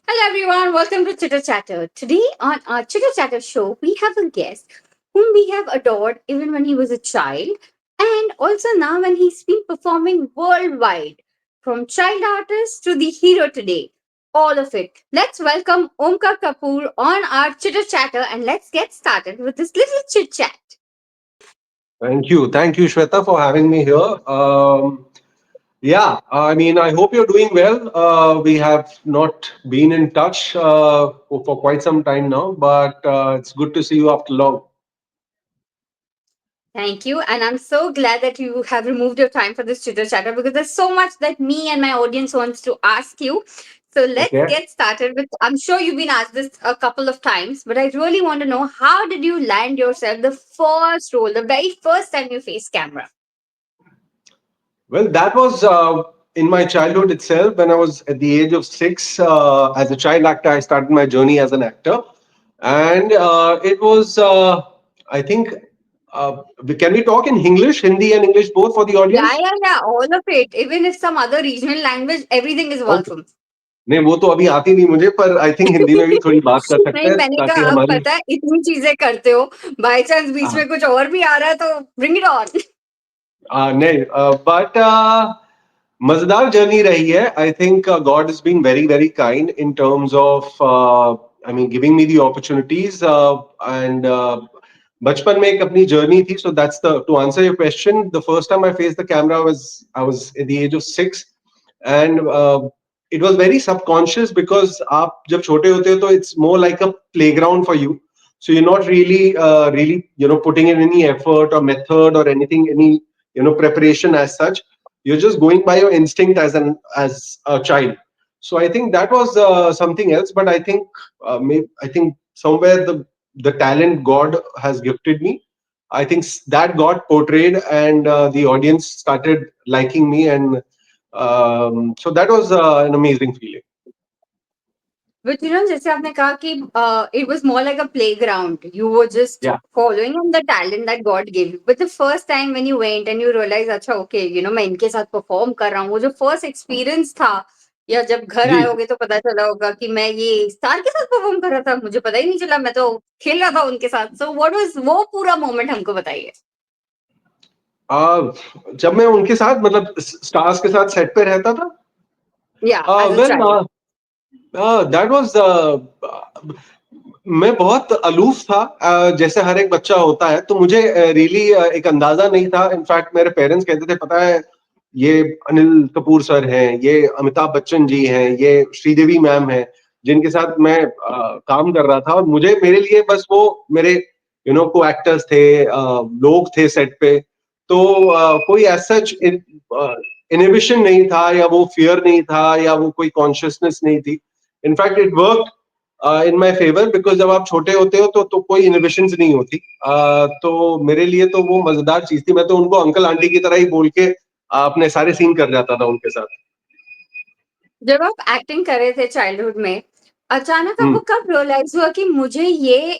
Hello everyone, welcome to Chitter Chatter. Today on our Chitter Chatter show, we have a guest whom we have adored even when he was a child and also now when he's been performing worldwide. From child artist to the hero today. All of it. Let's welcome Omkar Kapoor on our Chitter Chatter and let's get started with this little chit chat. Thank you, Shweta, for having me here. Yeah, I mean, I hope you're doing well. We have not been in touch for quite some time now, but it's good to see you after long. Thank you. And I'm so glad that you have removed your time for this chitter chatter because there's so much that me and my audience wants to ask you. So let's Okay. get started with I'm sure you've been asked this a couple of times, but I really want to know how did you land yourself the first role, the very first time you faced camera? Well, that was in my childhood itself. When I was at the age of 6, as a child actor, I started my journey as an actor. And it was, I think, can we talk in English, Hindi and English both for the Yeah, audience? yeah, yeah, all of it. Even if some other regional language, everything is Okay. welcome. नहीं वो तो अभी आती नहीं मुझे पर I think Hindi में भी थोड़ी बात कर सकते नहीं हैं मैंने ताकि कहा अब हमारी पता है इतनी चीजें करते हो बाय चांस बीच में कुछ और भी आ रहा है तो ब्रिंग इट ऑन. नहीं बट मजेदार जर्नी रही है I think God is being very very kind in terms of I mean giving me the opportunities and बचपन में एक अपनी जर्नी थी so that's the to answer your question the first time I face the camera I was at the age of 6 and it was very subconscious because आप जब छोटे होते हो तो it's more like a playground for you. So you're not really putting in any effort or method or anything, any preparation as such. You're just going by your instinct as a child. So I think that was something else. But I think I think somewhere the talent God has gifted me. I think that got portrayed and the audience started liking me and so that was an amazing feeling. But जैसे आपने कहा कि it was more like a playground. You were just Yeah. following on the talent that God gave you. But the first time when you went and you realized, अच्छा okay, मैं इनके साथ perform कर रहा हूँ, वो जो first experience था, या जब घर जी आए होगे तो पता चला होगा कि मैं ये स्टार के साथ perform कर रहा था, मुझे पता ही नहीं चला, मैं तो खेल रहा था उनके साथ. So what was वो पूरा moment हमको बताइए. जब मैं उनके साथ मतलब स्टार्स के साथ सेट पे रहता था Yeah, as a well child. That was मैं बहुत अलूफ था जैसे हर एक बच्चा होता है तो मुझे रियली एक अंदाजा नहीं था इनफैक्ट मेरे पेरेंट्स कहते थे पता है ये अनिल कपूर सर हैं ये अमिताभ बच्चन जी हैं ये श्रीदेवी मैम हैं जिनके साथ मैं काम कर रहा था और मुझे मेरे लिए बस वो मेरे को एक्टर्स थे लोग थे सेट पे तो कोई एज सच इनहिबिशन नहीं था या वो फियर नहीं था या वो कोई कॉन्शियसनेस नहीं थी in fact it work in my favour because जब आप छोटे होते हो तो कोई इनहिबिशंस नहीं होती तो मेरे लिए तो वो मजेदार चीज थी मैं तो उनको अंकल आंटी की तरह ही बोल के अपने सारे सीन कर जाता था उनके साथ जब आप एक्टिंग कर रहे थे चाइल्डहुड में अचानक हम्म आपको कब रियलाइज हुआ कि मुझे ये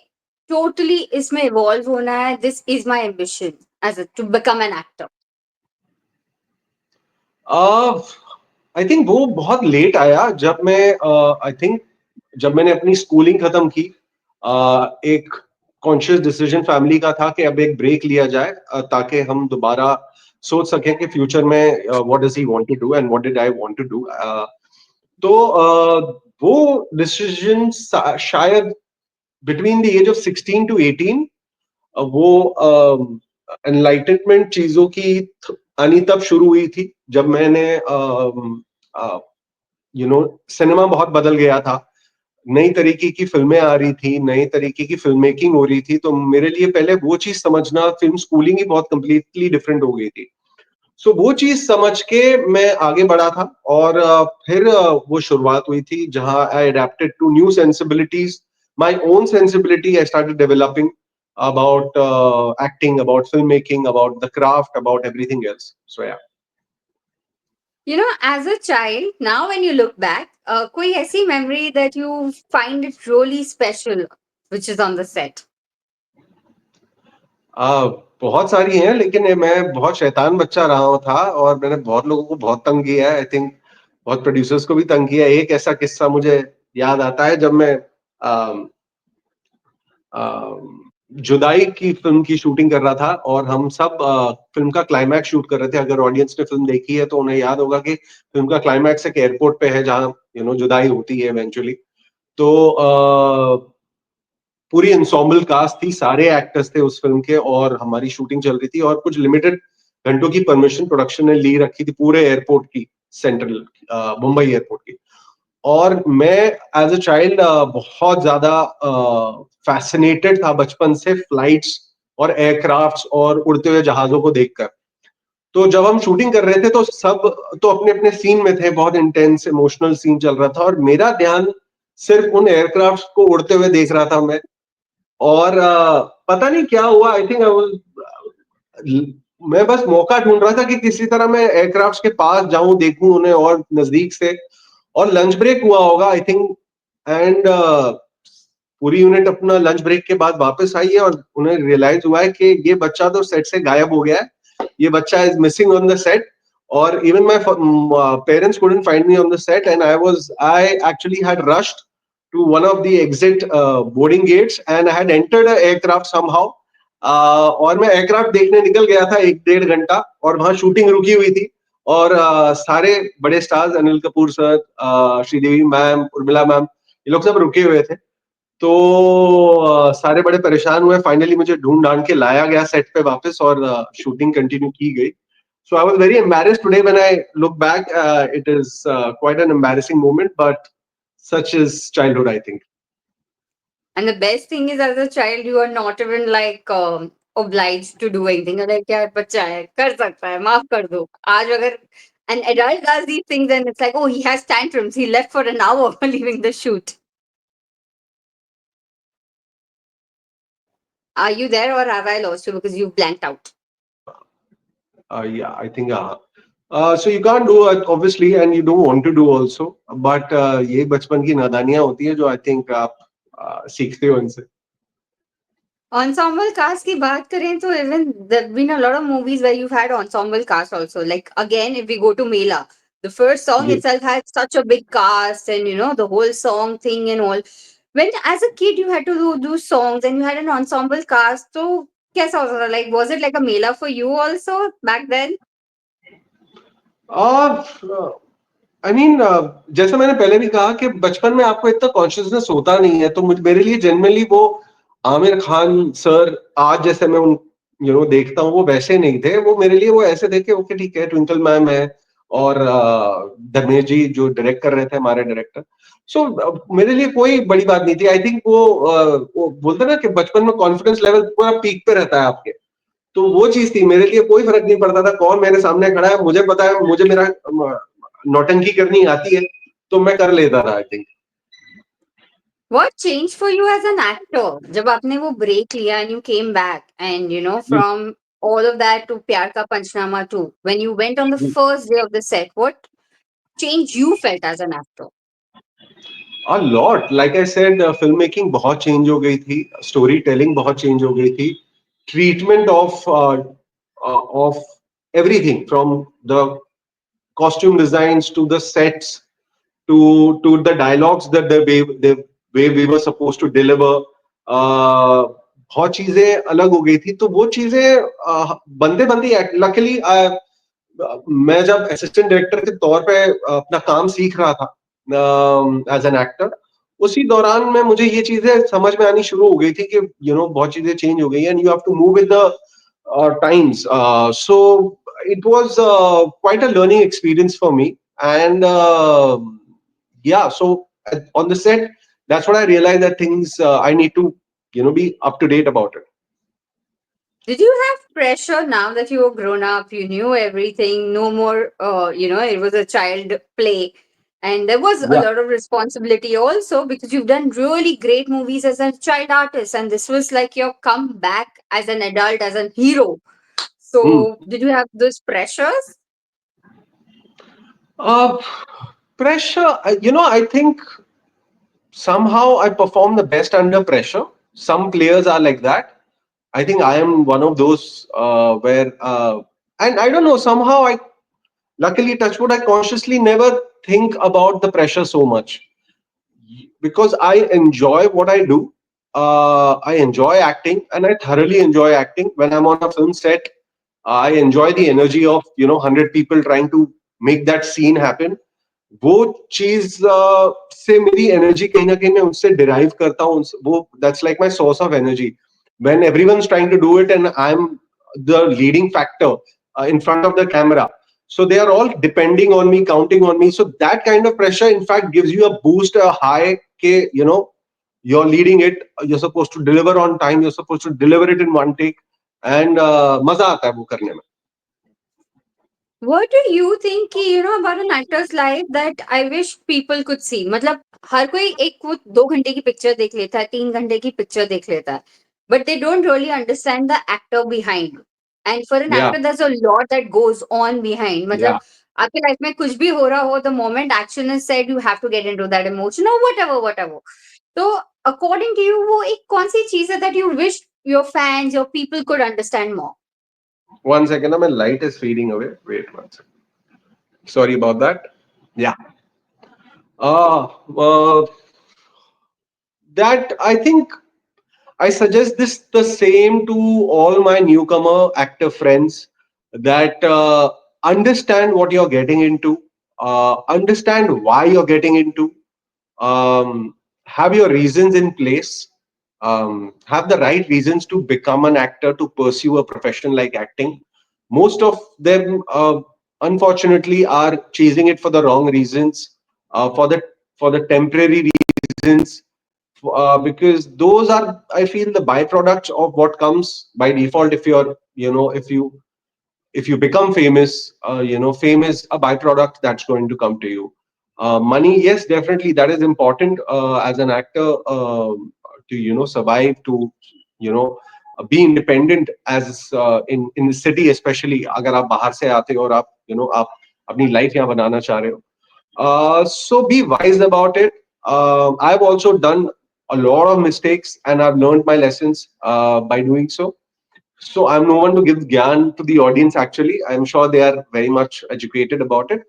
टोटली इसमें इवॉल्व होना है this is my ambition as to become an actor. I think वो बहुत लेट आया जब मैं आई थिंक जब मैंने अपनी स्कूलिंग खत्म की एक कॉन्शियस डिसीजन फैमिली का था कि अब एक ब्रेक लिया जाए ताकि हम दोबारा सोच सकें कि फ्यूचर में what does he want to do and what did I want to do तो वो डिसीजन शायद between the age of 16 to 18 वो एनलाइटनमेंट चीजों की आनी तब शुरू हुई थी जब मैंने सिनेमा बहुत बदल गया था नई तरीके की फिल्में आ रही थी नई तरीके की फिल्म मेकिंग हो रही थी तो मेरे लिए पहले वो चीज समझना फिल्म स्कूलिंग ही बहुत कंप्लीटली डिफरेंट हो गई थी सो वो चीज समझ के मैं आगे बढ़ा था और फिर वो शुरुआत हुई थी जहां I adapted to new sensibilities my own sensibility I started developing about acting about filmmaking about the craft about everything else so yeah As a child now when you look back कोई ऐसी memory that you find it really special which is on the set. बहुत सारी हैं लेकिन मैं बहुत शैतान बच्चा रहा था और मैंने बहुत लोगों को बहुत तंग किया है आई थिंक बहुत प्रोड्यूसर्स को भी तंग किया है एक ऐसा किस्सा मुझे याद आता है जब मैं अम, अम, जुदाई की फिल्म की शूटिंग कर रहा था और हम सब फिल्म का क्लाइमैक्स शूट कर रहे थे। अगर ऑडियंस ने फिल्म देखी है तो उन्हें याद होगा कि फिल्म का क्लाइमैक्स एक एयरपोर्ट पे है जहाँ जुदाई होती है इवेंचुअली। तो पूरी इंसॉम्बल कास्ट थी, सारे एक्टर्स थे उस फिल्म के, और हमारी शूटिंग चल रही थी और कुछ लिमिटेड घंटों की परमिशन प्रोडक्शन ने ली रखी थी पूरे एयरपोर्ट की, सेंट्रल मुंबई एयरपोर्ट की। और मैं एज अ चाइल्ड बहुत ज्यादा फैसिनेटेड था बचपन से फ्लाइट्स और एयरक्राफ्ट्स और उड़ते हुए जहाजों को देखकर। तो जब हम शूटिंग कर रहे थे तो सब तो अपने अपने सीन में थे, बहुत इंटेंस इमोशनल सीन चल रहा था और मेरा ध्यान सिर्फ उन एयरक्राफ्ट को उड़ते हुए देख रहा था मैं। और पता नहीं क्या हुआ, आई थिंक मैं बस मौका ढूंढ रहा था कि किसी तरह मैं एयरक्राफ्ट के पास जाऊं, देखूं उन्हें और नजदीक से। और लंच ब्रेक हुआ होगा आई थिंक, एंड पूरी यूनिट अपना लंच ब्रेक के बाद वापस आई है और उन्हें रियलाइज हुआ है कि ये बच्चा तो सेट से गायब हो गया है, ये बच्चा is missing on the set. और even my parents couldn't find me on the set and I actually had rushed to one of the exit boarding gates and I had entered a aircraft somehow. और मैं aircraft देखने निकल गया था 1 डेढ़ घंटा, और वहां शूटिंग रुकी हुई थी। और सारे बड़े stars, Anil Kapoor sir, Sridevi ma'am, Urmila ma'am, ये लोग सब रुके हुए थे। तो सारे बड़े परेशान हुए, फाइनली मुझे ढूंढ ढांड के लाया गया सेट पे वापस और शूटिंग कंटिन्यू की गई। So I was very embarrassed today when I look back. It is quite an embarrassing moment, but such is childhood, I think. And the best thing is, as a child, you are not even like obliged to do anything. You're like, यार बच्चा है, कर सकता है, माफ कर दो. आज अगर an adult does these things, and it's like, oh, he has tantrums. He left for an hour leaving the shoot. Are you there, or have I lost you because you blanked out? Yeah, I think. So you can't do it obviously, and you don't want to do also. But ये बचपन की नादानियां होती है जो I think आप सीखते हो इनसे. Ensemble cast की बात करें तो even there been a lot of movies where you've had ensemble cast also. Like again, if we go to Mela, the first song ji. itself had such a big cast, and the whole song thing and all. When as a kid you had to do songs and you had an ensemble cast, so कैसा होता था? Like was it like a Mela for you also back then? Uh, I mean जैसे मैंने पहले भी कहा कि बचपन में आपको इतना कॉन्शियसनेस होता नहीं है, तो मेरे लिए जनरली वो आमिर खान सर आज जैसे मैं उन देखता हूँ वो वैसे नहीं थे। वो मेरे लिए वो ऐसे थे कि ओके ठीक है, ट्विंकल मैम है और धर्मेश जी जो डायरेक्ट कर रहे थे, हमारे डायरेक्टर। सो मेरे लिए कोई बड़ी बात नहीं थी। आई थिंक वो बोलते हैं ना कि बचपन में कॉन्फिडेंस लेवल पूरा पीक पे रहता है आपके। तो वो चीज थी, मेरे लिए कोई फर्क नहीं पड़ता था कौन मेरे सामने खड़ा है। मुझे पता है मुझे मेरा नौटंकी करनी आती है, तो मैं कर लेता था I think. What changed for you as an actor? जब आपने वो break लिया and you came back and from all of that to प्यार का पंचनामा too, when you went on the first day of the set, what change you felt as an actor? A lot, like I said, film making बहुत change हो गई थी, story telling बहुत change हो गई थी, treatment of everything from the costume designs to the sets to the dialogues that the way we were supposed to deliver. बहुत चीजें अलग हो गई थी, तो वो चीजें बनते बनते लकीली मैं जब असिस्टेंट डायरेक्टर के तौर पे अपना काम सीख रहा था एज एन एक्टर, उसी दौरान में मुझे ये चीजें समझ में आनी शुरू हो गई थी कि बहुत चीजें चेंज हो गई and you have to move with the times. So it was quite a learning experience for me. And yeah, so on the set, that's what I realized, that things I need to, be up to date about it. Did you have pressure now that you were grown up? You knew everything, no more, it was a child play. And there was a Yeah. lot of responsibility also because you've done really great movies as a child artist. And this was like your comeback as an adult, as a hero. Hmm. So, did you have those pressures? Uh, Pressure, I think somehow I perform the best under pressure. Some players are like that. I think I am one of those and I don't know, somehow luckily, touchwood, I consciously never think about the pressure so much. because I enjoy what I do. I enjoy acting, and I thoroughly enjoy acting. When I'm on a film set, I enjoy the energy of 100 people trying to make that scene happen. वो चीज से मेरी energy कहीं ना कहीं मैं उससे derive करता हूँ. वो that's like my source of energy when everyone's trying to do it and I'm the leading factor in front of the camera. So they are all depending on me, counting on me. So that kind of pressure in fact gives you a boost, a high ke, you're leading it, you're supposed to deliver on time, you're supposed to deliver it in one take, and मजा आता है वो करने में. What do you think कि about an actor's life that I wish people could see? मतलब हर कोई एक वो 2 घंटे की पिक्चर देख लेता है, 3 घंटे की पिक्चर देख लेता है, but they don't really understand the actor behind. And for an Yeah, actor, there's a lot that goes on behind. yeah. मतलब आपके लाइफ में कुछ भी हो रहा हो, the moment action is said, you have to get into that emotion or whatever, whatever. So, according to you, वो एक कौन सी चीज है that you wish your fans, your people could understand more? 1 second, my light is fading away. Wait 1 second. Sorry about that. Yeah. Uh, uh, that I think I suggest this the same to all my newcomer actor friends, that understand what you're getting into, understand why you're getting into, have your reasons in place, have the right reasons to become an actor, to pursue a profession like acting. Most of them, unfortunately, are chasing it for the wrong reasons, for the temporary reasons, because those are, I feel, the byproducts of what comes by default. If you're, if you become famous, fame is a byproduct that's going to come to you. Money, yes, definitely, that is important as an actor, to survive, to be independent, as in the city especially. अगर आप बाहर से आते हो और आप अपनी life यहाँ बनाना चाह रहे हो, so be wise about it. I've also done a lot of mistakes and I've learned my lessons by doing so. So I'm no one to give gyan to the audience. Actually, I'm sure they are very much educated about it.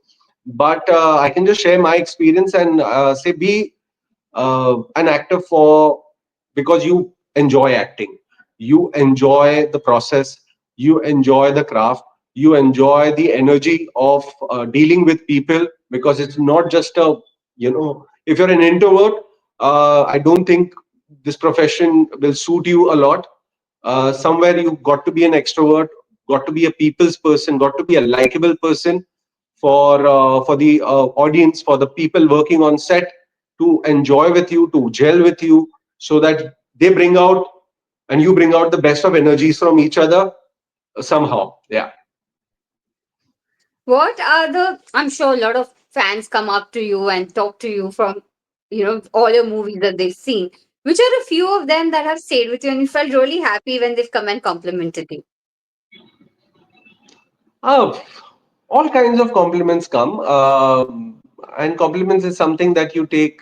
But I can just share my experience and say, be an actor for because you enjoy acting, you enjoy the process, you enjoy the craft, you enjoy the energy of dealing with people, because it's not just a, if you're an introvert, I don't think this profession will suit you a lot. Somewhere you've got to be an extrovert, got to be a people's person, got to be a likable person for the audience, for the people working on set, to enjoy with you, to gel with you, so that they bring out and you bring out the best of energies from each other somehow. Yeah. What are the, I'm sure a lot of fans come up to you and talk to you from, all your movies that they've seen. Which are a few of them that have stayed with you and you felt really happy when they've come and complimented you? Oh, all kinds of compliments come, and compliments is something that you take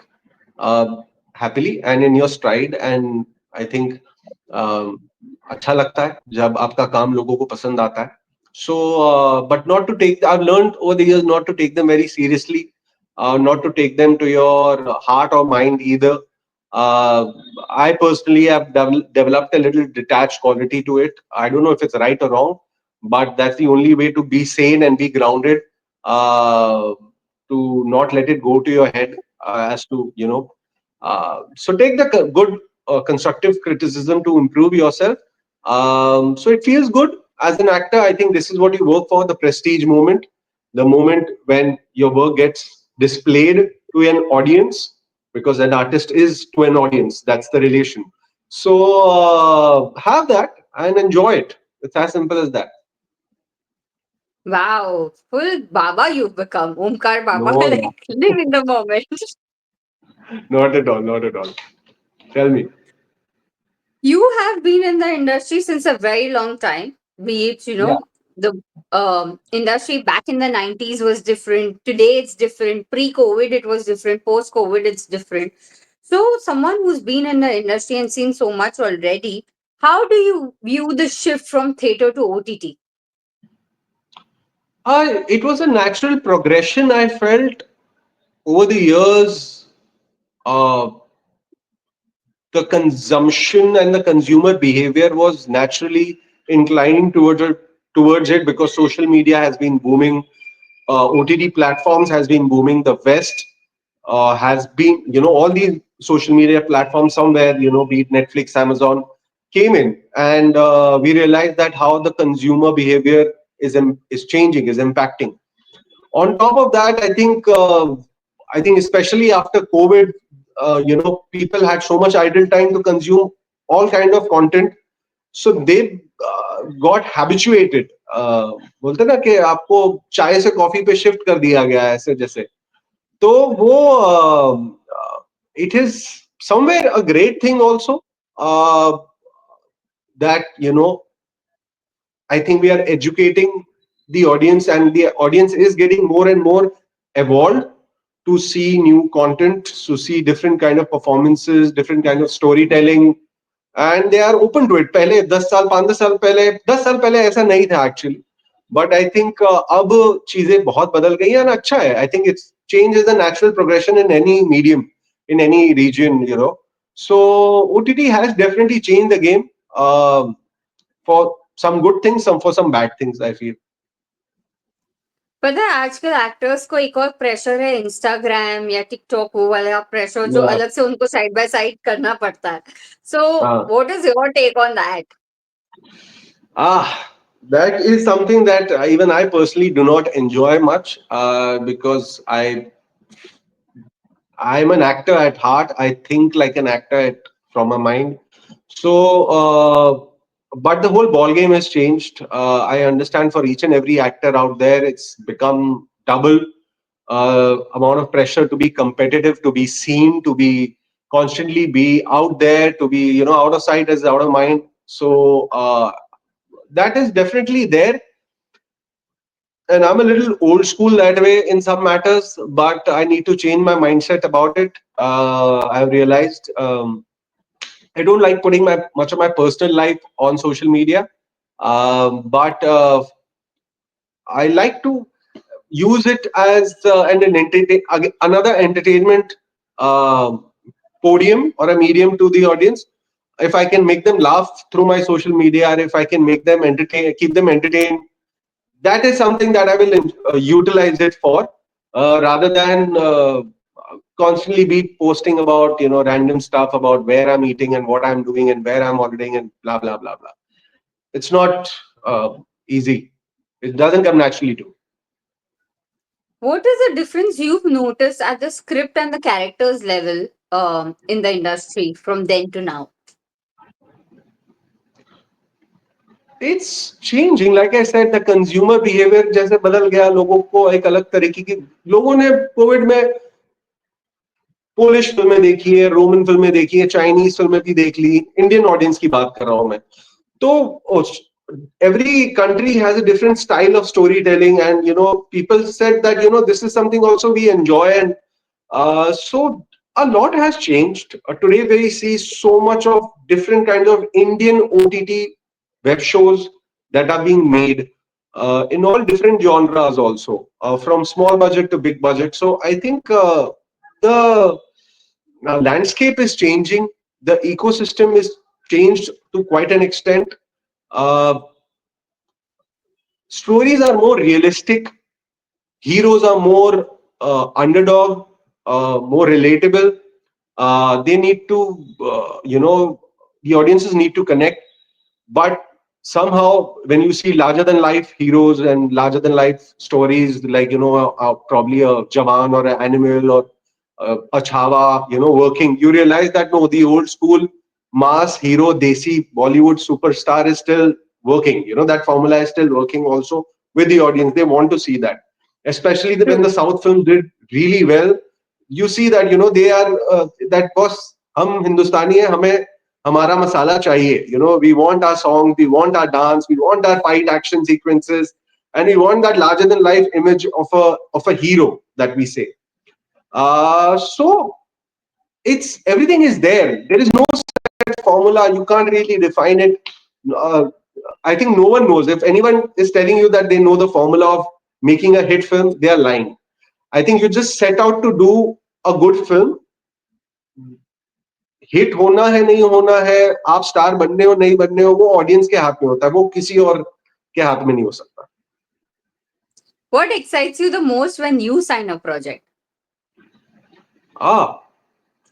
uh, happily and in your stride. And I think um, अच्छा लगता है जब आपका काम लोगों को पसंद आता है. So, but not to take. I've learned over the years not to take them very seriously, not to take them to your heart or mind either. Uh, I personally have developed a little detached quality to it. I don't know if it's right or wrong, but that's the only way to be sane and be grounded, uh, to not let it go to your head, as to so take the good constructive criticism to improve yourself. So it feels good as an actor. I think this is what you work for, the prestige moment, the moment when your work gets displayed to an audience, because an artist is to an audience. That's the relation. So have that and enjoy it. It's as simple as that. Wow, full Baba you've become. Omkar Baba, No, like live in the moment. not at all. Not at all. Tell me. You have been in the industry since a very long time. Be it, Yeah. the industry back in the 90s was different. Today it's different. Pre-COVID it was different. Post-COVID it's different. So, someone who's been in the industry and seen so much already, how do you view the shift from theater to OTT? It was a natural progression, I felt, over the years. uh, the consumption and the consumer behavior was naturally inclining towards it because social media has been booming. OTT platforms has been booming. The West has been, all these social media platforms somewhere, be it Netflix, Amazon, came in, and we realized that how the consumer behavior is changing, is impacting. On top of that, I think especially after COVID, people had so much idle time to consume all kind of content, so they got habituated. बोलते ना कि आपको चाय से coffee पे shift कर दिया गया है ऐसे जैसे, तो वो it is somewhere a great thing also, that I think we are educating the audience, and the audience is getting more and more evolved to see new content, to see different kind of performances, different kind of storytelling, and they are open to it. पहले 10 साल 5 साल पहले 10 साल पहले ऐसा नहीं था actually, but I think अब चीजें बहुत बदल गई हैं, and अच्छा है. I think it's change is a natural progression in any medium, in any region. So OTT has definitely changed the game, for some good things, some for some bad things, I feel. पता है आजकल actors को एक और pressure है, Instagram या TikTok, वो वाला प्रेशर जो Yeah. अलग से उनको साइड बाय साइड करना पड़ता है. So Uh, what is your take on that? that is something that even I personally do not enjoy much, because I'm an actor at heart. I think like an actor from my mind. So, but the whole ball game has changed. I understand for each and every actor out there, it's become double amount of pressure to be competitive, to be seen, to be constantly be out there, to be out of sight is out of mind. So that is definitely there, and I'm a little old school that way in some matters, but I need to change my mindset about it. I've realized I don't like putting much of my personal life on social media, but I like to use it as another entertainment um podium or a medium to the audience. If I can make them laugh through my social media, or if I can make them keep them entertained, that is something that I will utilize it for, rather than constantly be posting about random stuff about where I'm eating and what I'm doing and where I'm holidaying and blah blah blah blah. It's not easy. It doesn't come naturally to. What is the difference you've noticed at the script and the characters level in the industry from then to now? It's changing. Like I said, the consumer behavior जैसे बदल गया, लोगों को एक अलग तरीके की, लोगों ने कोविड में पोलिश फिल्में देखी है, रोमन फिल्में देखी है, चाइनीज फिल्में भी देख ली. इंडियन ऑडियंस की बात कर रहा हूं मैं. तो every country has a different style of storytelling, and people said that this is something also we enjoy, and so a lot has changed. Today we see so much of different kinds of Indian OTT web shows that are being made in all different genres also, from small budget to big budget. So I think the landscape is changing. The ecosystem is changed to quite an extent. Uh, Stories are more realistic. Heroes are more underdog, more relatable. They need to, the audiences need to connect. But somehow, when you see larger than life heroes and larger than life stories, like probably a Jawan or an animal or a Chhawa, working, you realize that no, the old school mass hero, Desi Bollywood superstar is still working. That formula is still working also with the audience. They want to see that, especially when the True. South film did really well. You see that they are that boss. हम हिंदुस्तानी है, हमें हमारा मसाला चाहिए. We want our songs, we want our dance, we want our fight action sequences, and we want that larger than life image of a hero that we say. So it's everything is there. There is no set formula. You can't really define it. Uh, I think no one knows. If anyone is telling you that they know the formula of making a hit film, they are lying. I think you just set out to do a good film, hit होना है नहीं होना है, आप star बनने हो नहीं बनने हो, वो ऑडियंस के हाथ में होता है, वो किसी और के हाथ में नहीं हो सकता. What excites you the most when you sign a project? Ah,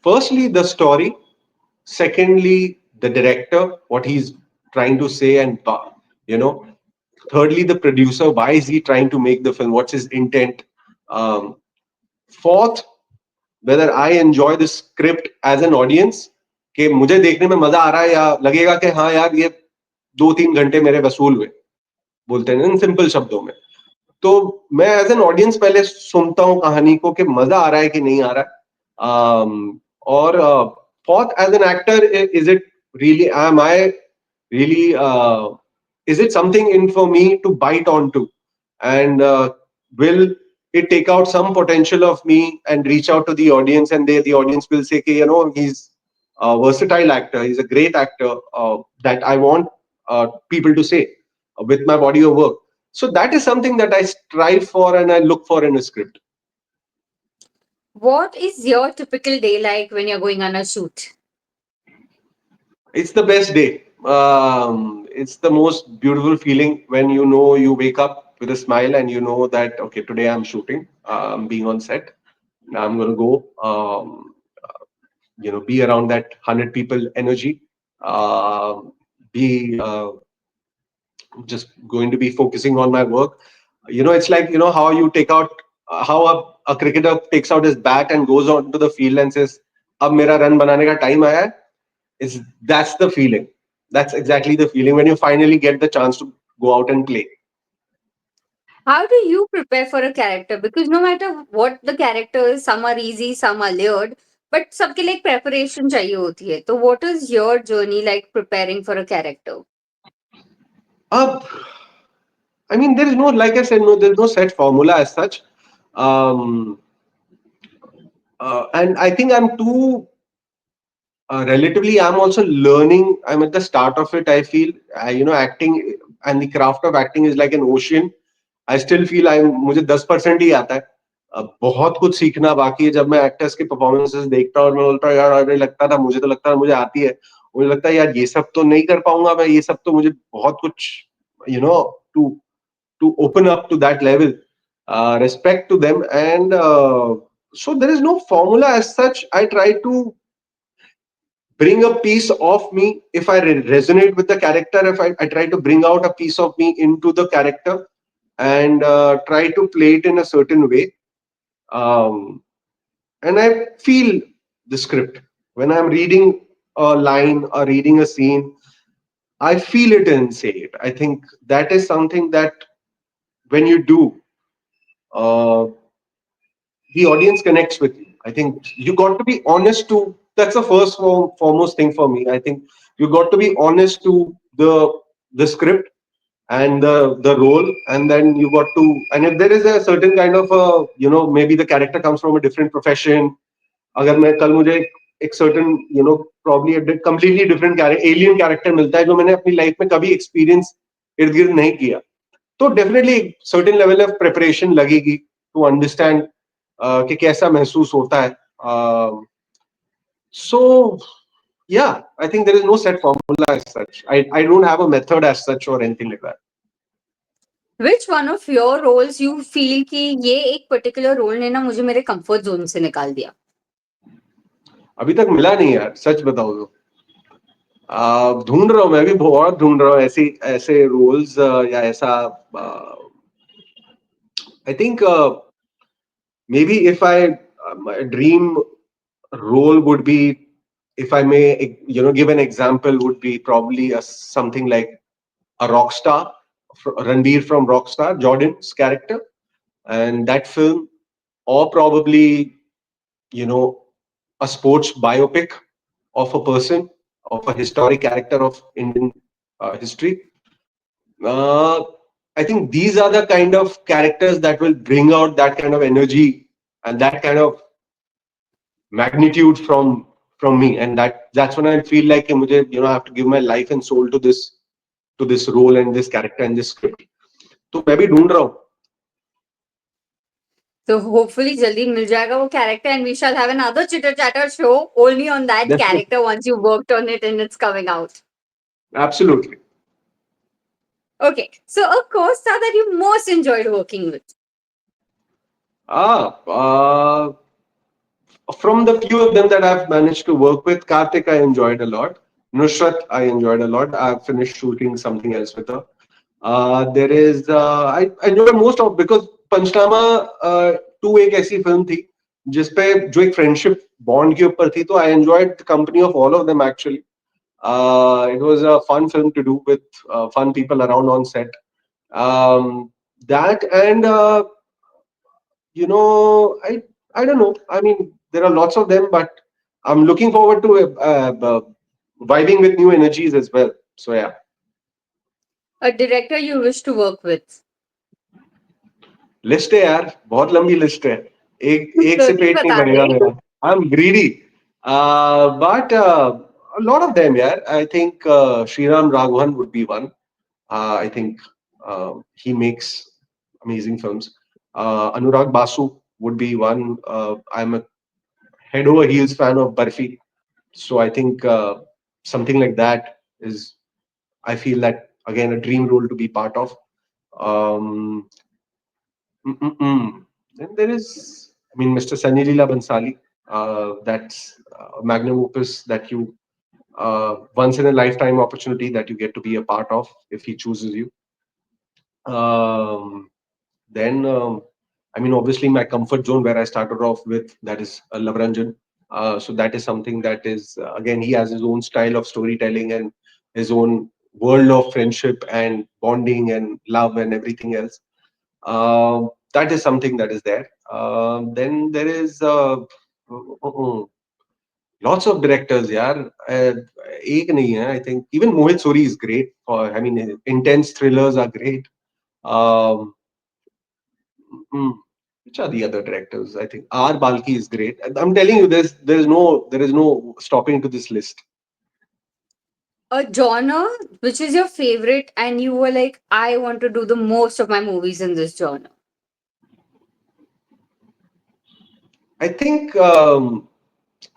firstly the story, secondly the director, what he's trying to say, and you know, thirdly the producer, why is he trying to make the film, what's his intent. Fourth, whether I enjoy the script as an audience, कि मुझे देखने में मजा आ रहा है या लगेगा कि हाँ यार ये 2-3 घंटे मेरे वसूल हुए, बोलते हैं इन सिंपल शब्दों में. तो मैं एज एन ऑडियंस पहले सुनता हूँ कहानी को कि मजा आ रहा है कि नहीं आ रहा है. और fourth, as an actor, is it really, am I really is it something in for me to bite onto, and will it take out some potential of me and reach out to the audience, and the audience will say कि, you know, he's a versatile actor, he's a great actor, that I want people to say with my body of work. So that is something that I strive for and I look for in a script. What is your typical day like when you're going on a shoot? It's the best day. It's the most beautiful feeling when you know you wake up with a smile and you know that okay, today I'm shooting, I'm being on set. I'm going to go, be around that 100 people energy. Be just going to be focusing on my work. It's like, how you take out, how a cricketer takes out his bat and goes onto the field and says, "Ab mera run banane ka time aaya hai." Is That's the feeling. That's exactly the feeling when you finally get the chance to go out and play. How do you prepare for a character? Because no matter what the character is, some are easy, some are layered, but सबके लिए एक preparation चाहिए होती है. So what is your journey like preparing for a character? Uh, I mean, there is no, like I said, no, there's no set formula as such. Um, and I think I'm too relatively, I'm also learning. I'm at the start of it. I feel, acting and the craft of acting is like an ocean. I still feel I मुझे 10% ही आता है. बहुत कुछ सीखना बाकी है. जब मैं एक्टर्स के परफॉर्मेंसेस देखता हूँ और मैं बोलता हूँ यार, अरे लगता था, मुझे तो लगता था मुझे आती है, मुझे लगता है यार ये सब तो नहीं कर पाऊंगा मैं, ये सब तो मुझे बहुत कुछ, you know to to open up to that level. Respect to them, and so there is no formula as such. I try to bring a piece of me. If I resonate with the character, if I try to bring out a piece of me into the character and try to play it in a certain way. And I feel the script. When I'm reading a line or reading a scene, I feel it and say it. I think that is something that when you do, uh, the audience connects with you. I think you got to be honest to. That's the first foremost thing for me. I think you got to be honest to the script and the role, and then you got to. And if there is a certain kind of a, maybe the character comes from a different profession. अगर मैं कल मुझे एक certain, probably a completely different alien character मिलता है जो मैंने अपनी लाइफ में कभी एक्सपीरियंस इर्द गिर्द नहीं किया, तो definitely certain level of preparation लगेगी टू अंडरस्टैंड कि कैसा महसूस होता है. So yeah I think there is no set formula as such. I don't have a method as such और anything like that. Which one of your roles you feel कि ये एक particular role ने ना मुझे मेरे comfort zone से निकाल दिया? अभी तक मिला नहीं यार, सच बताओ तो. ढूंढ रहा हूँ, मैं भी बहुत ढूंढ रहा हूँ ऐसी ऐसे रोल्स या ऐसा. I think may be if I dream role would be, if I may, give an example, would be probably something like a rock star, Ranbir from Rockstar, Jordan's character, and that film, or probably, you know, a sports biopic of a person, of a historic character of Indian history. Uh, I think these are the kind of characters that will bring out that kind of energy and that kind of magnitude from me, and that's when I feel like कि मुझे, I have to give my life and soul to this role and this character and this script. तो मैं भी ढूंढ रहा हूँ. So hopefully jaldi mil jayega wo character and we shall have another Chitter Chatter show only on that Definitely. character once you worked on it and it's coming out. Absolutely. Okay, so a co-star that you most enjoyed working with. Ah, from the few of them that I've managed to work with, Karthik I enjoyed a lot. Nusrat I enjoyed a lot. I've finished shooting something else with her. There is I enjoyed most of because Punchnama two एक ऐसी film थी जिसपे जो एक friendship bond के ऊपर थी तो I enjoyed the company of all of them actually it was a fun film to do with fun people around on set. That and I don't know. I mean, there are lots of them, but I'm looking forward to vibing with new energies as well. So yeah, A director you wish to work with. List है यार बहुत लंबी list है एक एक तो से नहीं पेट नहीं बता भरेगा रहे. मेरा I am greedy but a lot of them yeah I think Sriram Raghavan would be one I think he makes amazing films Anurag Basu would be one I'm a head over heels fan of Barfi so I think something like that is I feel that again a dream role to be part of um, Mm-mm-mm. Then there is, I mean, Mr. Sunny Leela Bansali. That's a magnum opus that you, once in a lifetime opportunity that you get to be a part of if he chooses you. Um, then, I mean, obviously, my comfort zone where I started off with that is Lavranjan. So that is something that is, again, he has his own style of storytelling and his own world of friendship and bonding and love and everything else. That is something that is there. Then there is lots of directors. Yeah, एक नहीं है. I think even Mohit Suri is great. For I mean, intense thrillers are great. Um, mm, which are the other directors? I think R. Balki is great. I'm telling you, there is no stopping to this list. A genre which is your favorite and you were like, I want to do the most of my movies in this genre. I think I'm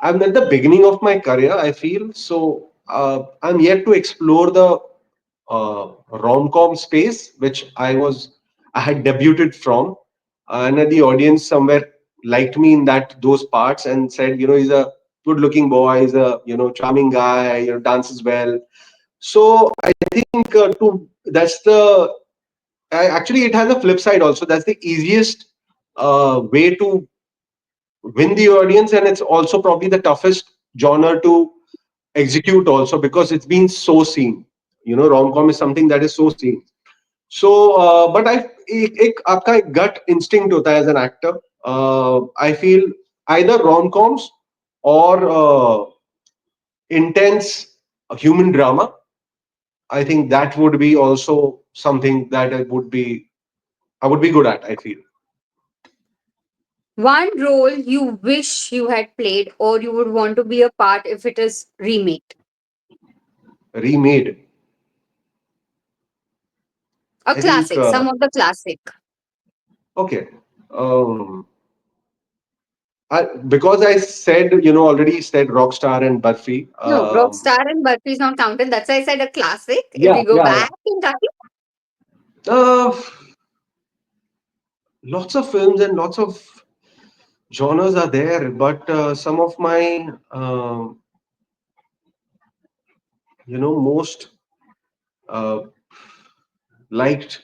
at the beginning of my career. I feel so. I'm yet to explore the rom-com space, which I had debuted from, and the audience somewhere liked me in those parts and said, he's a good-looking boy, he's a charming guy, dances well. So I think that's actually it has a flip side also. That's the easiest way to win the audience, and it's also probably the toughest genre to execute also because it's been so seen. Rom-com is something that is so seen. So but एक आपका एक gut instinct होता है as an actor. I feel either rom-coms or intense human drama. I think that would be also something that I would be good at, I feel. One role you wish you had played or you would want to be a part if it is remade. Remade. A I think classic, some of the classic. okay. Um, because I said, already said Rockstar and Burfi. No, Rockstar and Burfi is not counted. That's why I said a classic. If Yeah, we go yeah, yeah. back in time, Uh, Lots of films and lots of genres are there, but some of my, most uh, liked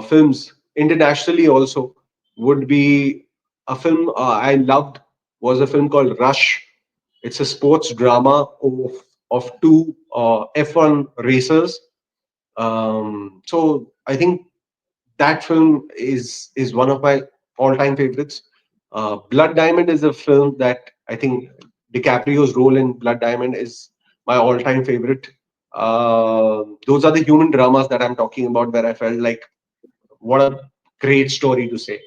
films internationally also would be a film I loved was a film called Rush. It's a sports drama of two F1 racers. So I think that film is one of my all-time favorites. Blood Diamond is a film that I think DiCaprio's role in Blood Diamond is my all-time favorite. Those are the human dramas that I'm talking about, where I felt like what a great story to say.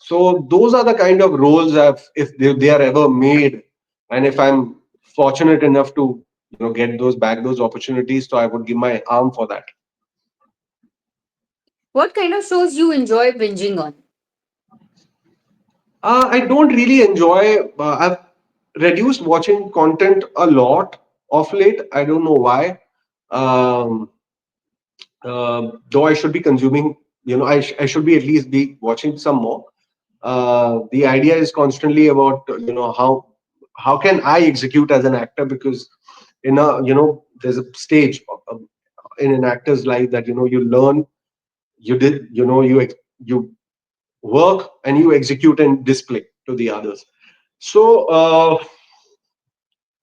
So those are the kind of roles if they are ever made, and if I'm fortunate enough to get those opportunities, so I would give my arm for that. what kind of shows you enjoy binging on? I don't really enjoy. I've reduced watching content a lot of late. I don't know why. Um, though I should be consuming, I should be at least be watching some more. The idea is constantly about how can I execute as an actor, because there's a stage in an actor's life that you learn, you work, and you execute and display to the others. So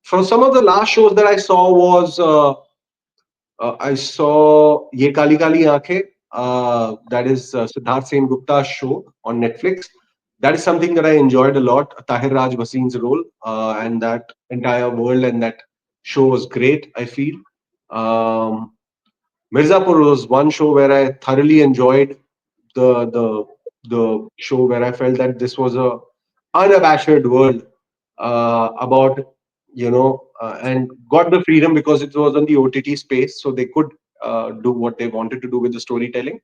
from some of the last shows that I saw was I saw Ye Kali Kali Aankhein. That is Siddharth Sen Gupta's show on Netflix. That is something that I enjoyed a lot. Tahir Raj Bhasin's role, and that entire world and that show was great, I feel. Um, Mirzapur was one show where I thoroughly enjoyed the the the show, where I felt that this was a unabashed world about and got the freedom because it was on the OTT space, so they could do what they wanted to do with the storytelling.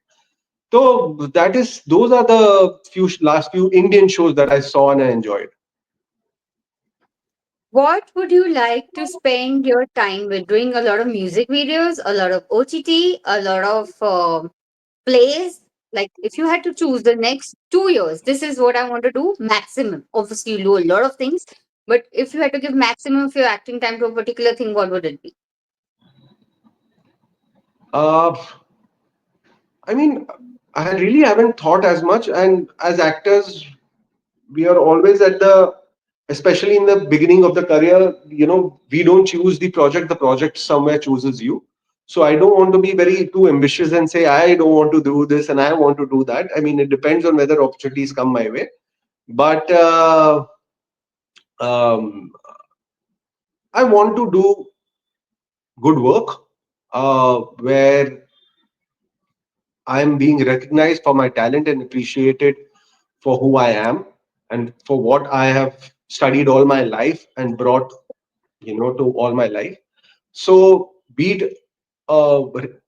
So those are the last few Indian shows that I saw and I enjoyed. What would you like to spend your time with? Doing a lot of music videos, a lot of OTT, a lot of plays? Like, if you had to choose the next 2 years, this is what I want to do maximum. Obviously, you do a lot of things, but if you had to give maximum of your acting time to a particular thing, what would it be? Uh, I mean, I really haven't thought as much, and as actors, we are always at the, especially in the beginning of the career, we don't choose the project, the project somewhere chooses you. So I don't want to be very too ambitious and say I don't want to do this and I want to do that. I mean, it depends on whether opportunities come my way. But um, I want to do good work, where I'm being recognized for my talent and appreciated for who I am and for what I have studied all my life and brought to all my life. So be it uh,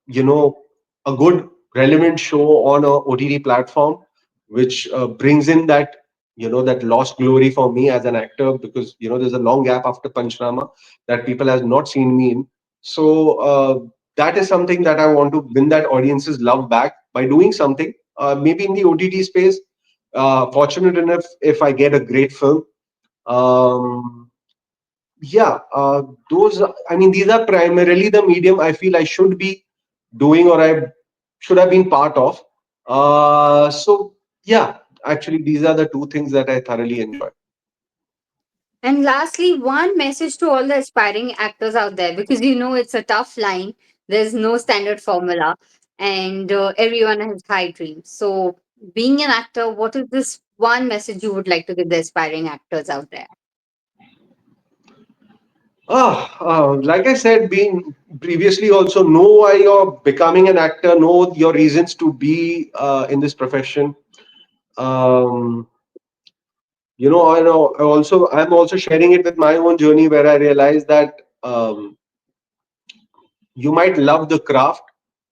you know a good relevant show on a OTT platform, which brings in that lost glory for me as an actor, because there's a long gap after Panchnama that people has not seen me in. So that is something that I want to win that audience's love back by doing something, maybe in the OTT space. Fortunate enough, if I get a great film. Um, yeah, I mean, these are primarily the medium I feel I should be doing, or I should have been part of. So, yeah, actually, these are the two things that I thoroughly enjoy. And lastly, one message to all the aspiring actors out there, because it's a tough line. There's no standard formula, and everyone has high dreams. So, being an actor, what is this one message you would like to give the aspiring actors out there? Like I said, being previously also, know why you're becoming an actor, know your reasons to be in this profession. Um, I know I'm also sharing it with my own journey, where I realized that you might love the craft,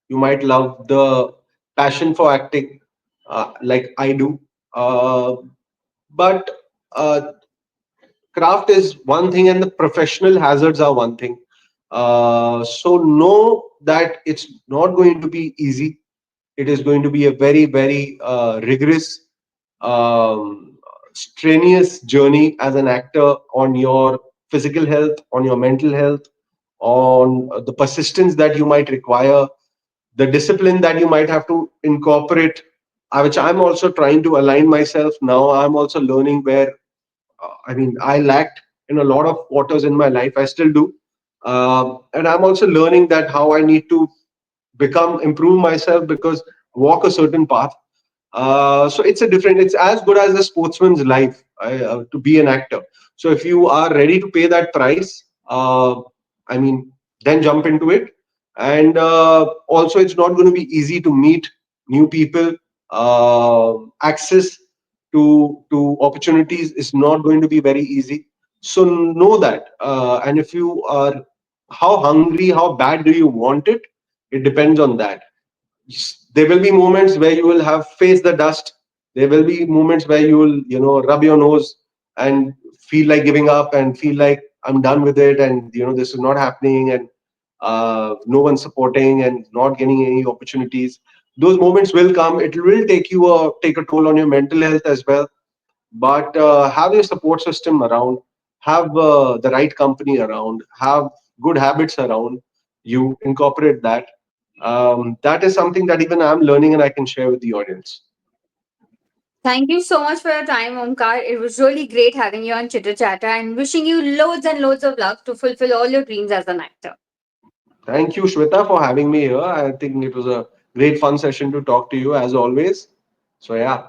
you might love the passion for acting, like I do, uh, but uh, craft is one thing and the professional hazards are one thing. So know that it's not going to be easy. It is going to be a very, very rigorous, strenuous journey as an actor, on your physical health, on your mental health, on the persistence that you might require, the discipline that you might have to incorporate, which I'm also trying to align myself now. I'm also learning where I mean, I lacked in a lot of quarters in my life. I still do. And I'm also learning that how I need to improve myself, because walk a certain path. So it's as good as a sportsman's life, to be an actor. So if you are ready to pay that price, I mean, then jump into it. And also, it's not going to be easy to meet new people. Access to opportunities is not going to be very easy. So know that. And if you are, how hungry, how bad do you want it? It depends on that. There will be moments where you will have faced the dust, There will be moments where you will, rub your nose and feel like giving up and feel like I'm done with it, and this is not happening, and no one's supporting and not getting any opportunities. Those moments will come. It will take a toll on your mental health as well. But have your support system around, have the right company around, have good habits around you, incorporate that. That is something that even I'm learning and I can share with the audience. Thank you so much for your time, Omkar. It was really great having you on Chitter Chatter and wishing you loads and loads of luck to fulfill all your dreams as an actor. Thank you, Shweta, for having me here. I think it was a great fun session to talk to you as always. So yeah.